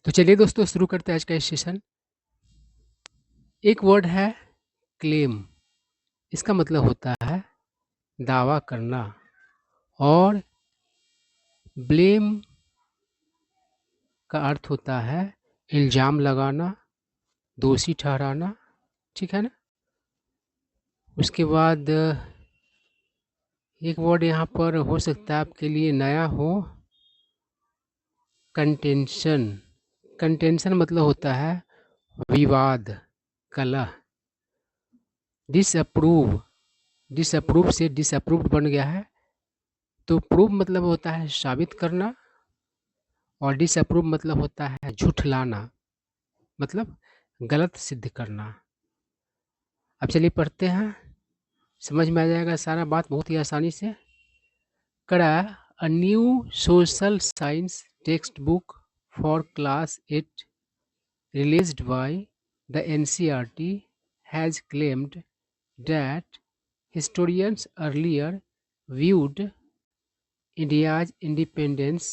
तो चलिए दोस्तों शुरू करते हैं आज का सेशन। एक वर्ड है क्लेम। इसका मतलब होता है दावा करना, और ब्लेम का अर्थ होता है इल्ज़ाम लगाना, दोषी ठहराना। ठीक है ना। उसके बाद एक वर्ड यहाँ पर हो सकता है आपके लिए नया हो, कंटेंशन। कंटेंशन मतलब होता है विवाद, कलह। डिसअप्रूव, डिसअप्रूव से डिसअप्रूव्ड बन गया है। तो प्रूव मतलब होता है साबित करना, और डिसअप्रूव मतलब होता है झुठलाना, मतलब गलत सिद्ध करना। अब चलिए पढ़ते हैं, समझ में आ जाएगा सारा बात बहुत ही आसानी से। कड़ा a new social science text book for class 8 released by the NCERT has claimed that historians earlier viewed India's independence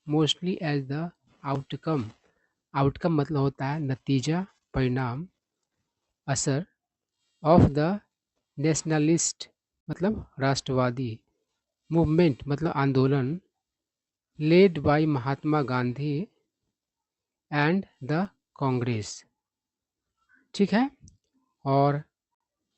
mostly as the outcome। Outcome मतलब होता है नतीजा, परिणाम, असर ऑफ द नेशनलिस्ट मतलब राष्ट्रवादी, मूवमेंट मतलब आंदोलन, led by Mahatma Gandhi and the Congress. ठीक है। और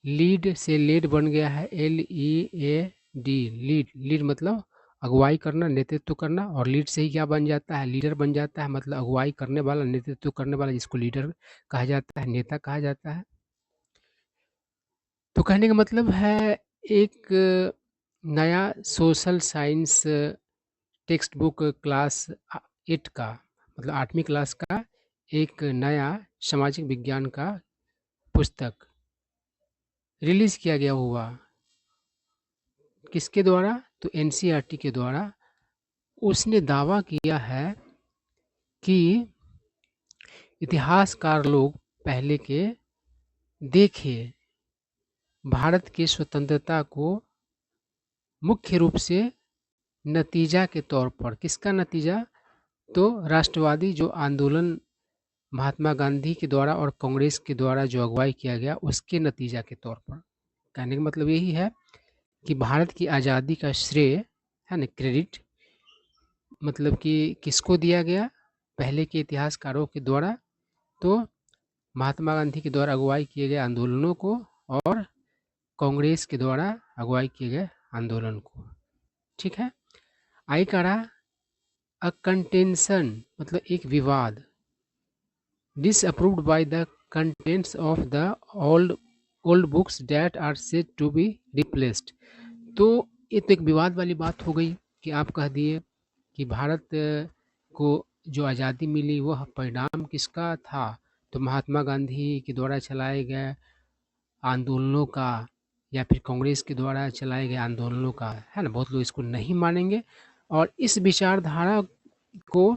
लीड से लेड बन गया है LEAD, लीड। लीड मतलब अगुवाई करना, नेतृत्व करना, और लीड से ही क्या बन जाता है, लीडर बन जाता है। मतलब अगुवाई करने वाला, नेतृत्व करने वाला, जिसको लीडर कहा जाता है, नेता कहा जाता है। तो कहने का मतलब है एक नया social science text book class 8 का, मतलब 8वीं क्लास का एक नया सामाजिक विज्ञान का पुस्तक रिलीज किया गया हुआ। किसके द्वारा? तो NCERT के द्वारा। उसने दावा किया है कि इतिहासकार लोग पहले के देखे भारत की स्वतंत्रता को मुख्य रूप से नतीजा के तौर पर। किसका नतीजा? तो राष्ट्रवादी जो आंदोलन महात्मा गांधी के द्वारा और कांग्रेस के द्वारा जो अगुवाई किया गया, उसके नतीजा के तौर पर। कहने का मतलब यही है कि भारत की आज़ादी का श्रेय है ना, क्रेडिट, मतलब कि किसको दिया गया? पहले के इतिहासकारों के द्वारा। तो महात्मा गांधी के द्वारा अगुवाई किए गए आंदोलनों को, और कांग्रेस के द्वारा अगुवाई किए गए आंदोलन को। ठीक है। आई करा अ कंटेंशन मतलब एक विवाद, disapproved by the contents of the old books that are said to be replaced। तो ये तो एक विवाद वाली बात हो गई कि आप कह दिए कि भारत को जो आज़ादी मिली वह परिणाम किसका था? तो महात्मा गांधी के द्वारा चलाए गए आंदोलनों का, या फिर कांग्रेस के द्वारा चलाए गए आंदोलनों का, है ना। बहुत लोग इसको नहीं मानेंगे, और इस विचारधारा को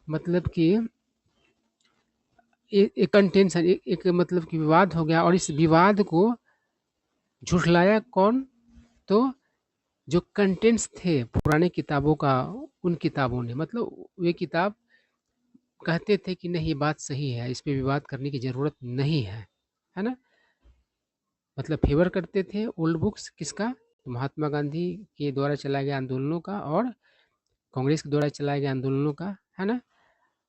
मतलब कि एक कंटेंशन, एक मतलब कि विवाद हो गया। और इस विवाद को झुठलाया कौन? तो जो कंटेंट्स थे पुराने किताबों का, उन किताबों ने, मतलब वे किताब कहते थे कि नहीं, बात सही है, इस पे विवाद करने की ज़रूरत नहीं है ना। मतलब फेवर करते थे ओल्ड बुक्स किसका? तो महात्मा गांधी के द्वारा चलाए गए आंदोलनों का, और कांग्रेस के द्वारा चलाए गए आंदोलनों का, है ना।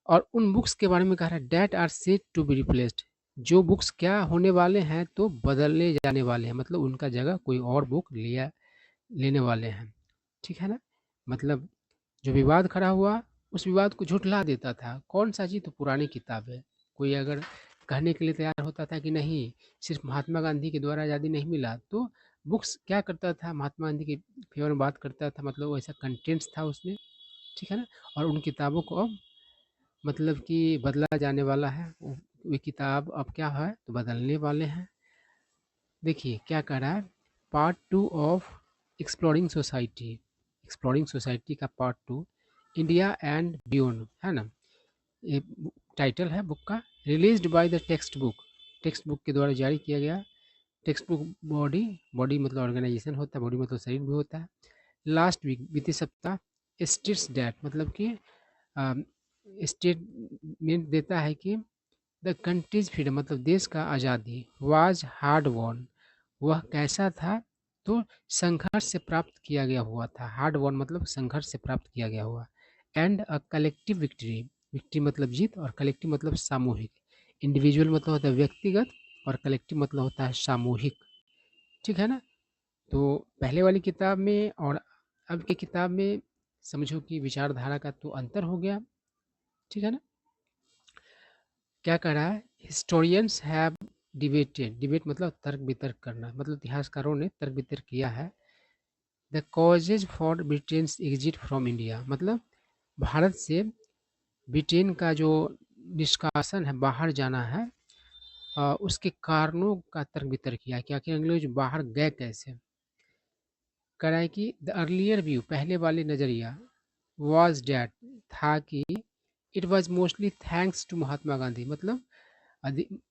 और उन बुक्स के बारे में कह रहा है they are set to be replaced. जो बुक्स क्या होने वाले हैं? तो बदलने जाने वाले हैं, मतलब उनका जगह कोई और बुक लेने वाले हैं। ठीक है ना। मतलब जो विवाद खड़ा हुआ, उस विवाद को झुठला देता था। कौन सा चीज़? तो पुरानी किताब है। कोई अगर कहने के लिए तैयार होता था कि नहीं, सिर्फ महात्मा गांधी के द्वारा आज़ादी नहीं मिला, तो बुक्स क्या करता था, महात्मा गांधी के फेवर में बात करता था, मतलब वैसा कंटेंट्स था उसमें। ठीक है ना। और उन किताबों को अब मतलब कि बदला जाने वाला है। वे किताब अब क्या है? तो बदलने वाले हैं। देखिए क्या कह रहा है, part 2 of exploring society. Exploring society का पार्ट 2, इंडिया एंड बियॉन्ड, है ना। ये टाइटल है बुक का। Released by the text book, text book के द्वारा जारी किया गया। टेक्स्ट बुक बॉडी, बॉडी मतलब ऑर्गेनाइजेशन होता है, बॉडी मतलब शरीर भी होता है। लास्ट वीक बीते सप्ताह, स्टेट्स डैट मतलब कि स्टेटमेंट देता है कि द कंट्रीज फ्रीडम मतलब देश का आज़ादी वाज हार्ड वॉन, वह कैसा था, तो संघर्ष से प्राप्त किया गया हुआ था। हार्ड वॉन मतलब संघर्ष से प्राप्त किया गया हुआ। And a collective victory, victory मतलब जीत और कलेक्टिव मतलब सामूहिक। इंडिविजुअल मतलब होता है व्यक्तिगत और कलेक्टिव मतलब होता है सामूहिक। ठीक है ना। तो पहले वाली किताब में और अब की किताब में समझो कि विचारधारा का तो अंतर हो गया। ठीक है ना। क्या कह रहा है, हिस्टोरियंस हैव डिबेटेड, डिबेट मतलब तर्क वितर्क करना, मतलब इतिहासकारों ने तर्क वितर्क किया है। The causes for Britain's exit from India मतलब भारत से ब्रिटेन का जो निष्कासन है, बाहर जाना है, उसके कारणों का तर्क वितर्क किया कि आखिर अंग्रेज बाहर गए कैसे। कह रहा है कि द अर्लियर व्यू पहले वाले नज़रिया वॉज डैट था कि it was mostly thanks to Mahatma Gandhi मतलब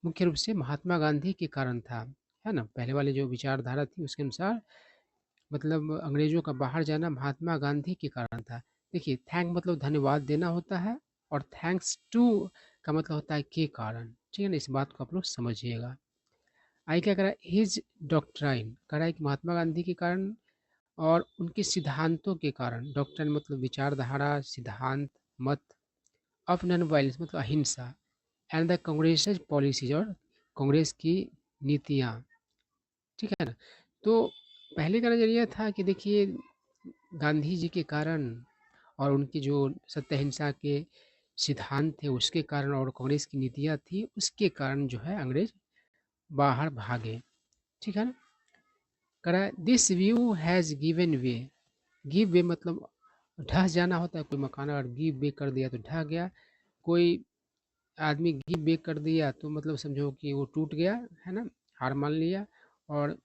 मुख्य रूप से महात्मा गांधी के कारण था, है ना। पहले वाले जो विचारधारा थी उसके अनुसार मतलब अंग्रेजों का बाहर जाना महात्मा गांधी के कारण था। देखिए थैंक मतलब धन्यवाद देना होता है और थैंक्स टू का मतलब होता है के कारण। ठीक है ना, इस बात को आप लोग समझिएगा। आई क्या करा, हिज डॉक्ट्राइन करा है कि महात्मा गांधी के कारण और उनके सिद्धांतों के कारण, डॉक्ट्राइन मतलब विचारधारा, सिद्धांत, मत, ऑफ नॉन वायलेंस मतलब अहिंसा, एंड द कांग्रेस पॉलिसीज और कांग्रेस की नीतियाँ। ठीक है ना। तो पहले का नज़रिया था कि देखिए गांधी जी के कारण और उनकी जो सत्य अहिंसा के सिद्धांत थे उसके कारण और कांग्रेस की नीतियाँ थी उसके कारण जो है अंग्रेज बाहर भागे। ठीक है ना। करा this view has given way, give way मतलब ढह जाना होता है, कोई मकान अगर गिव वे कर दिया तो ढह गया, कोई आदमी गिव वे कर दिया तो मतलब समझो कि वो टूट गया, है ना, हार मान लिया। और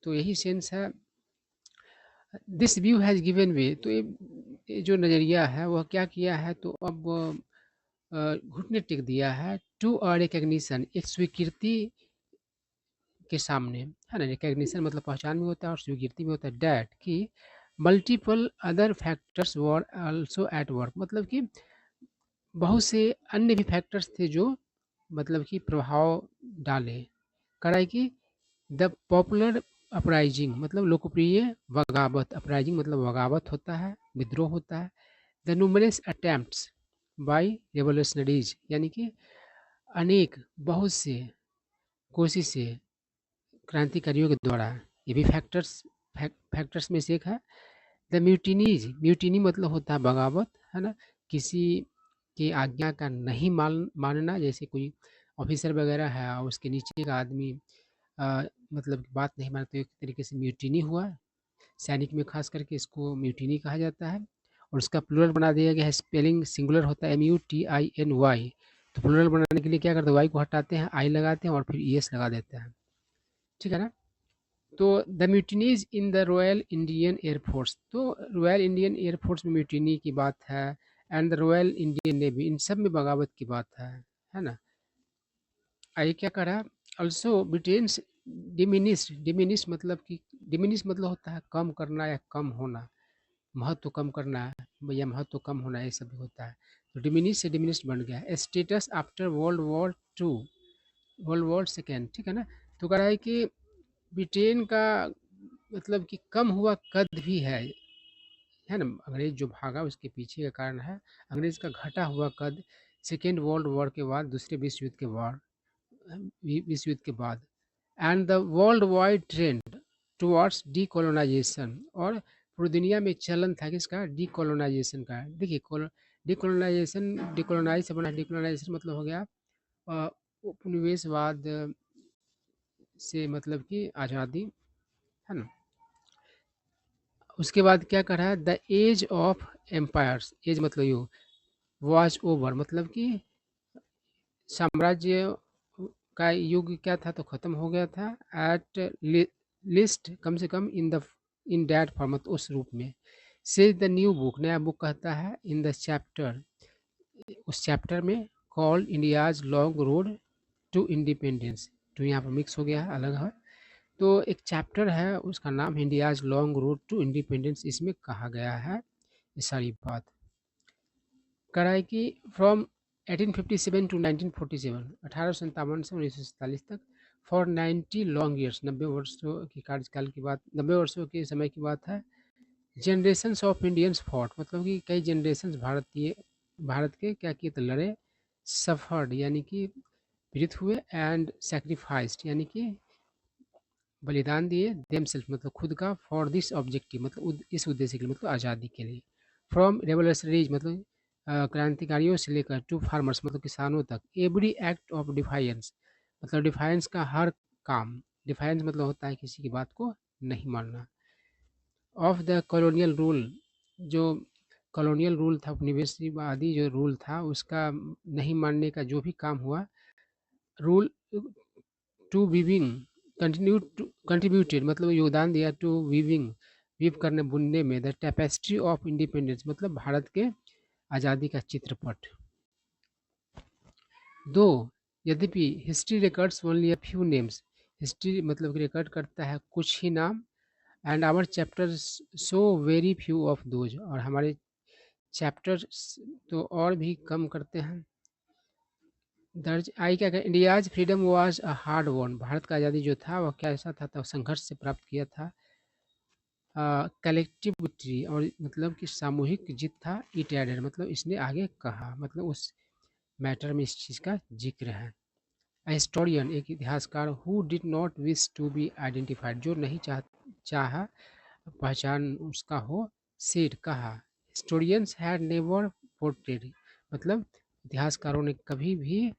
तो यही सेंस है, दिस व्यू हैज़ गिवन वे। तो ये जो नज़रिया है वह क्या किया है, तो अब घुटने टेक दिया है टू अ रिकग्निशन, एक स्वीकृति के सामने, है ना। रिकग्निशन मतलब पहचान भी होता है और स्वीकृति भी होता है। डैट कि multiple other factors were also at work मतलब कि बहुत से अन्य भी फैक्टर्स थे जो मतलब कि प्रभाव डाले। कराए कि द पॉपुलर अपराइजिंग मतलब लोकप्रिय बगावत, अपराइजिंग मतलब बगावत होता है, विद्रोह होता है। The numerous attempts by revolutionaries यानी कि अनेक बहुत से कोशिशें क्रांतिकारियों के द्वारा, ये भी फैक्टर्स में से एक है। द म्यूटिनीज, म्यूटिनी मतलब होता है बगावत, है ना। किसी की आज्ञा का नहीं मानना, जैसे कोई ऑफिसर वगैरह है और उसके नीचे का आदमी मतलब बात नहीं मानते, एक तरीके से म्यूटिनी हुआ। सैनिक में खास करके इसको म्यूटिनी कहा जाता है। और उसका प्लूरल बना दिया गया है, स्पेलिंग सिंगुलर होता है MUTINY। तो प्लूरल बनाने के लिए क्या करते हैं, वाई को हटाते हैं, आई लगाते हैं और फिर ES लगा देते हैं। ठीक है ना। तो the mutinies in the royal Indian air force, तो रॉयल इंडियन एयरफोर्स में म्यूटिनी की बात है, and the royal Indian navy, इन सब में बगावत की बात है ना। आइए क्या करा, ऑल्सो ब्रिटेन्स डिमिनिश मतलब कि डिमिनिश मतलब होता है कम करना या कम होना, महत्व कम करना है या महत्व कम होना, ये सब भी होता है। तो डिमिनिश से डिमिनिश बन गया। Status after world war 2, world war second. ठीक है ना। तो कह रहा है कि ब्रिटेन का मतलब कि कम हुआ कद भी है ना। अंग्रेज जो भागा उसके पीछे का कारण है अंग्रेज का घटा हुआ कद सेकेंड वर्ल्ड वॉर के बाद, दूसरे विश्व युद्ध के बाद। And the world wide trend towards decolonisation, और पूरी दुनिया में चलन था किसका, डीकोलोनाइजेशन का। देखिए डीकोलोनाइजेशन, डीकोलोनाइज से बना, डीकोलोनाइजेशन मतलब हो गया उपनिवेशवाद से मतलब कि आज़ादी, है ना। उसके बाद क्या कर रहा है, the age of empires, age मतलब युग, वॉच ओवर मतलब कि साम्राज्य का युग क्या था, तो खत्म हो गया था। एट लिस्ट कम से कम इन दैट फॉर्मेट, उस रूप में। से द न्यू बुक, नया बुक कहता है, इन द चैप्टर, उस चैप्टर में, called India's long road to independence. तो यहाँ पर मिक्स हो गया है, अलग है। तो एक चैप्टर है उसका नाम है India's long road to independence, इसमें कहा गया है ये सारी बात। कह रहा है कि फ्रॉम 1857 टू 1947, 1857 से 1947 तक, फॉर 90 लॉन्ग ईयर्स, 90 वर्षों की कार्यकाल की बात, 90 वर्षों के समय की बात है। जनरेशंस ऑफ इंडियंस फॉट, मतलब कि कई जनरेशंस भारत के क्या किए थे, लड़े। सफर्ड यानी कि पीड़ित हुए, एंड सेक्रीफाइस्ड यानी कि बलिदान दिए, देमसेल्फ मतलब खुद का, फॉर दिस ऑब्जेक्टिव मतलब इस उद्देश्य के लिए, मतलब आज़ादी के लिए। फ्रॉम रेवोल्यूशनरीज मतलब क्रांतिकारियों से लेकर, टू फार्मर्स मतलब किसानों तक, एवरी एक्ट ऑफ डिफाइंस मतलब डिफाइंस का हर काम, डिफाइंस मतलब होता है किसी की बात को नहीं मानना। ऑफ द कॉलोनियल रूल, जो कॉलोनियल रूल था, उपनिवेशवादी जो रूल था, उसका नहीं मानने का जो भी काम हुआ, रूल टू वीविंग कंट्रीब्यूटेड मतलब योगदान दिया, टू वीविंग वीव करने बुनने में, द टेपेस्ट्री ऑफ इंडिपेंडेंस मतलब भारत के आज़ादी का चित्रपट। दो यद्यपि history records only a few names, history मतलब रिकॉर्ड करता है कुछ ही नाम, and our chapters so very few of those, और हमारे चैप्टर्स तो और भी कम करते हैं। दर्ज आई क्या, India's freedom was a hard won, Bharat का आज़ादी जो था वह कैसा था, तो संघर्ष से प्राप्त किया था। कलेक्टिव विक्ट्री और मतलब कि सामूहिक जीत था। इट एडेड मतलब इसने आगे कहा, मतलब उस मैटर में इस चीज़ का जिक्र है। हिस्टोरियन एक इतिहासकार, who did not wish to be identified जो नहीं चाहा पहचान उसका हो, सेड कहा, हिस्टोरियंस हैड नेवर पोर्ट्रेड मतलब इतिहासकारों ने कभी भी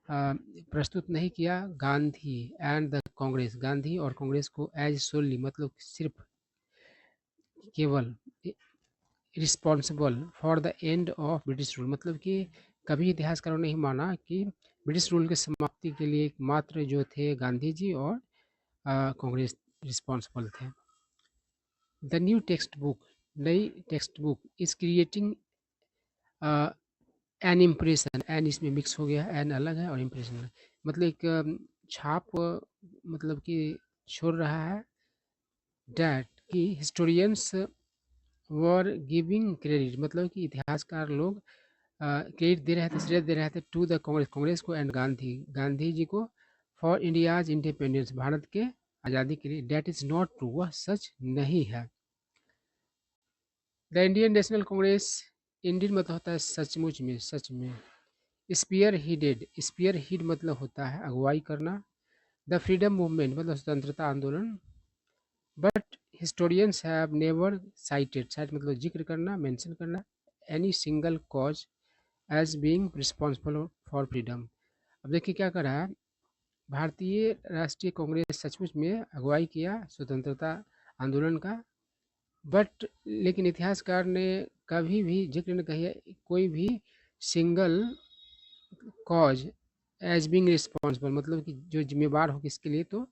प्रस्तुत नहीं किया, गांधी एंड द कांग्रेस, गांधी और कांग्रेस को एज सोली मतलब सिर्फ केवल responsible for the end of British rule, मतलब कि कभी इतिहासकारों ने नहीं माना कि ब्रिटिश रूल की समाप्ति के लिए मात्र जो थे गांधी जी और कांग्रेस रिस्पॉन्सिबल थे। द न्यू टेक्स्ट बुक, नई text book is creating an impression, an इसमें मिक्स हो गया, एन अलग है और इम्प्रेशन अलग, मतलब एक छाप मतलब कि छोड़ रहा है, डैट कि हिस्टोरियंस वर गिविंग क्रेडिट मतलब कि इतिहासकार लोग क्रेडिट दे रहे थे, श्रेय दे रहे थे, टू द कांग्रेस, कांग्रेस को, एंड गांधी, गांधी जी को, फॉर इंडियाज इंडिपेंडेंस भारत के आज़ादी के लिए। डैट इज़ नॉट ट्रू, वह सच नहीं है। The Indian national Congress, Indian मतलब होता है सचमुच में, सच में। स्पीयर हीडेड, स्पीयर हीड मतलब होता है अगुवाई करना। द फ्रीडम मूवमेंट मतलब स्वतंत्रता आंदोलन। But historians have never cited, cite मतलब जिक्र करना, मेंशन करना, any single cause as being responsible for freedom. अब देखिए क्या कर रहा है, भारतीय राष्ट्रीय कांग्रेस सचमुच में अगुवाई किया स्वतंत्रता आंदोलन का, बट लेकिन इतिहासकार ने कभी भी जिक्र नहीं किया कोई भी single cause as being responsible मतलब कि जो जिम्मेवार हो किसके लिए, तो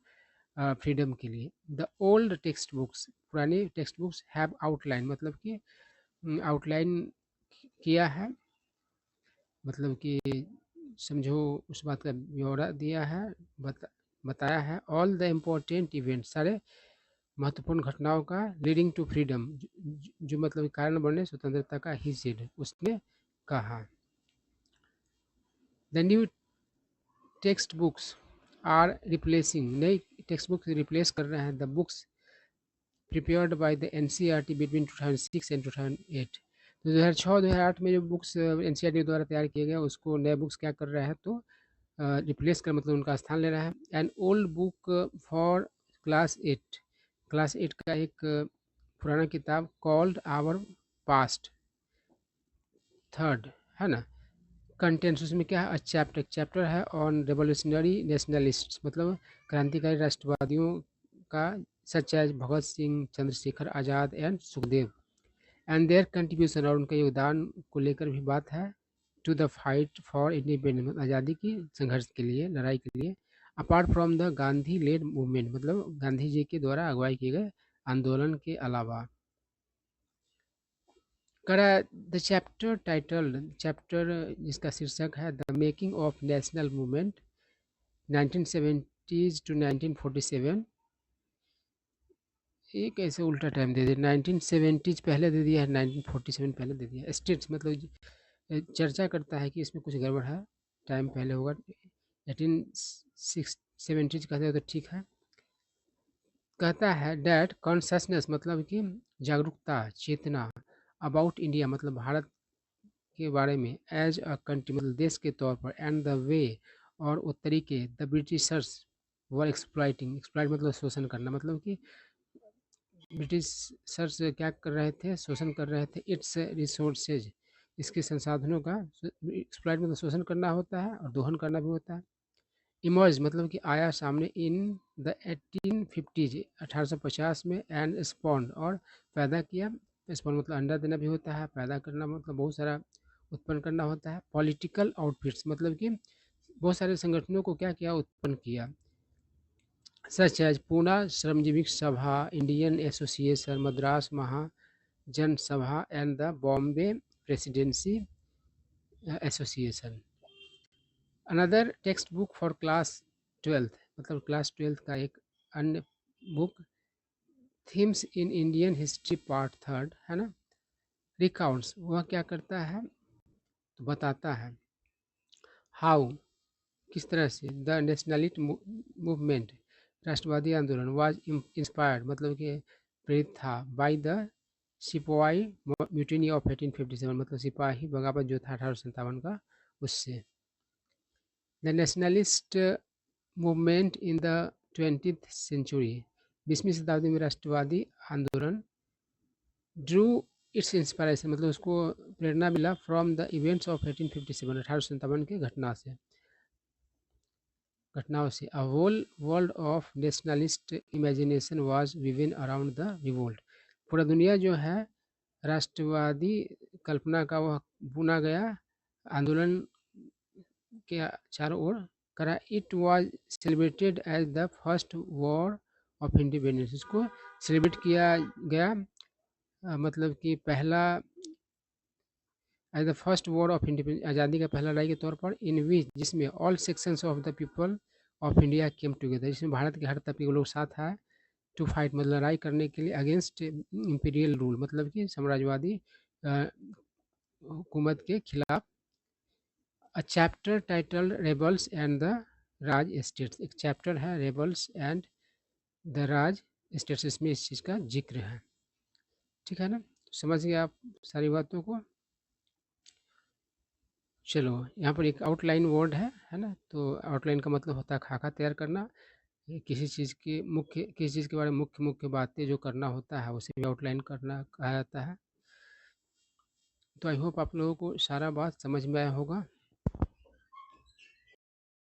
फ्रीडम के लिए। द ओल्ड टेक्स्ट बुक्स, पुराने टेक्स्ट बुक्स हैव आउटलाइन मतलब कि आउटलाइन किया है, मतलब कि समझो उस बात का ब्यौरा दिया है, बताया है। ऑल द इम्पोर्टेंट इवेंट, सारे महत्वपूर्ण घटनाओं का, लीडिंग टू फ्रीडम जो मतलब कारण बने स्वतंत्रता का, ही सेड उसने कहा। The new text books are replacing, नई टेक्स्ट बुक्स रिप्लेस कर रहे हैं the books prepared by the NCERT between 2006 and 2008। तो 2006-2008 में जो बुक्स एनसीईआरटी द्वारा तैयार किए गए उसको नए बुक्स क्या कर रहे हैं, तो रिप्लेस कर मतलब उनका स्थान ले रहा है। An old book for class 8, class 8 का एक पुराना किताब, कॉल्ड आवर पास्ट थर्ड, है ना, कंटेंट्स उसमें क्या है, चैप्टर, चैप्टर है ऑन रेवोल्यूशनरी नेशनलिस्ट मतलब क्रांतिकारी राष्ट्रवादियों का, such as Bhagat Singh, Chandrashekhar Azad and Sukhdev, and their contribution और उनके योगदान को लेकर भी बात है, to the fight for independence आज़ादी की संघर्ष के लिए, लड़ाई के लिए। Apart from the Gandhi led movement मतलब गांधी जी के द्वारा अगुवाई किए गए आंदोलन के अलावा। करा द चैप्टर टाइटल, चैप्टर जिसका शीर्षक है the making of national movement 1970s to 1947। ये कैसे उल्टा टाइम दे दिया, 1970s पहले दे दिया है, 1947 पहले दे दिया। स्टेट्स मतलब चर्चा करता है कि इसमें कुछ गड़बड़ है, टाइम पहले होगा, 1870 कहते हैं तो ठीक है। कहता है डैट कॉन्शसनेस मतलब कि जागरूकता, चेतना, अबाउट इंडिया मतलब भारत के बारे में, एज अ कंट्री मतलब देश के तौर पर, एंड द वे और वो तरीके the Britishers were exploiting, exploit मतलब शोषण करना, मतलब कि ब्रिटिशर्स क्या कर रहे थे, शोषण कर रहे थे, इट्स रिसोर्सेज इसके संसाधनों का, एक्सप्लॉइट मतलब शोषण करना होता है और दोहन करना भी होता है। इमर्ज मतलब कि आया सामने इन द 1850 1850 में, एंड स्पॉन्ड और पैदा किया, स्पॉन्ड मतलब अंडा देना भी होता है, पैदा करना मतलब बहुत सारा उत्पन्न करना होता है। पॉलिटिकल आउटफिट्स मतलब कि बहुत सारे संगठनों को क्या किया, उत्पन्न किया, सच एज पूना श्रमजीवी सभा, इंडियन एसोसिएशन, मद्रास महाजन सभा and the Bombay presidency association. Another text book for class 12th मतलब क्लास 12th का एक अन्य book, themes in Indian history part 3 है ना, रिकाउंट्स वह क्या करता है, तो बताता है हाउ किस तरह से द नेशनलिस्ट मूवमेंट राष्ट्रवादी आंदोलन वाज इंस्पायर्ड मतलब कि प्रेरित था, by the sipahi mutiny of 1857 मतलब सिपाही बगावत जो था 1857 का, उससे। The nationalist movement in the 20th century 20वीं शताब्दी में राष्ट्रवादी आंदोलन, ड्रू इट्स इंस्पायरेशन मतलब उसको प्रेरणा मिला, फ्रॉम द इवेंट्स ऑफ 1857 1857 के घटनाओं से। A whole world of nationalist imagination was woven around the revolt, पूरा दुनिया जो है राष्ट्रवादी कल्पना का वह बुना गया आंदोलन के चारों ओर करा। It was celebrated as the first war of independence, इसको सेलिब्रेट किया गया मतलब कि पहला as the first war of independence आज़ादी का पहला लड़ाई के तौर पर, इन विच जिसमें all sections of the people of India came together, जिसमें भारत के हर तबके के लोग साथ आए, टू फाइट मतलब लड़ाई करने के लिए, अगेंस्ट इम्पीरियल रूल मतलब कि साम्राज्यवादी हुकूमत के खिलाफ। A chapter title rebels and the Raj states, एक चैप्टर है rebels and the Raj states, इसमें इस चीज़ का जिक्र है, ठीक है ना, समझ गए आप सारी बातों को। चलो यहाँ पर एक आउटलाइन वर्ड है ना, तो आउटलाइन का मतलब होता है खाका तैयार करना, किसी चीज़ की मुख्य, किसी चीज़ के बारे में मुख्य मुख्य बातें जो करना होता है उसे भी आउटलाइन करना कहा जाता है। तो आई होप आप लोगों को सारा बात समझ में आया होगा।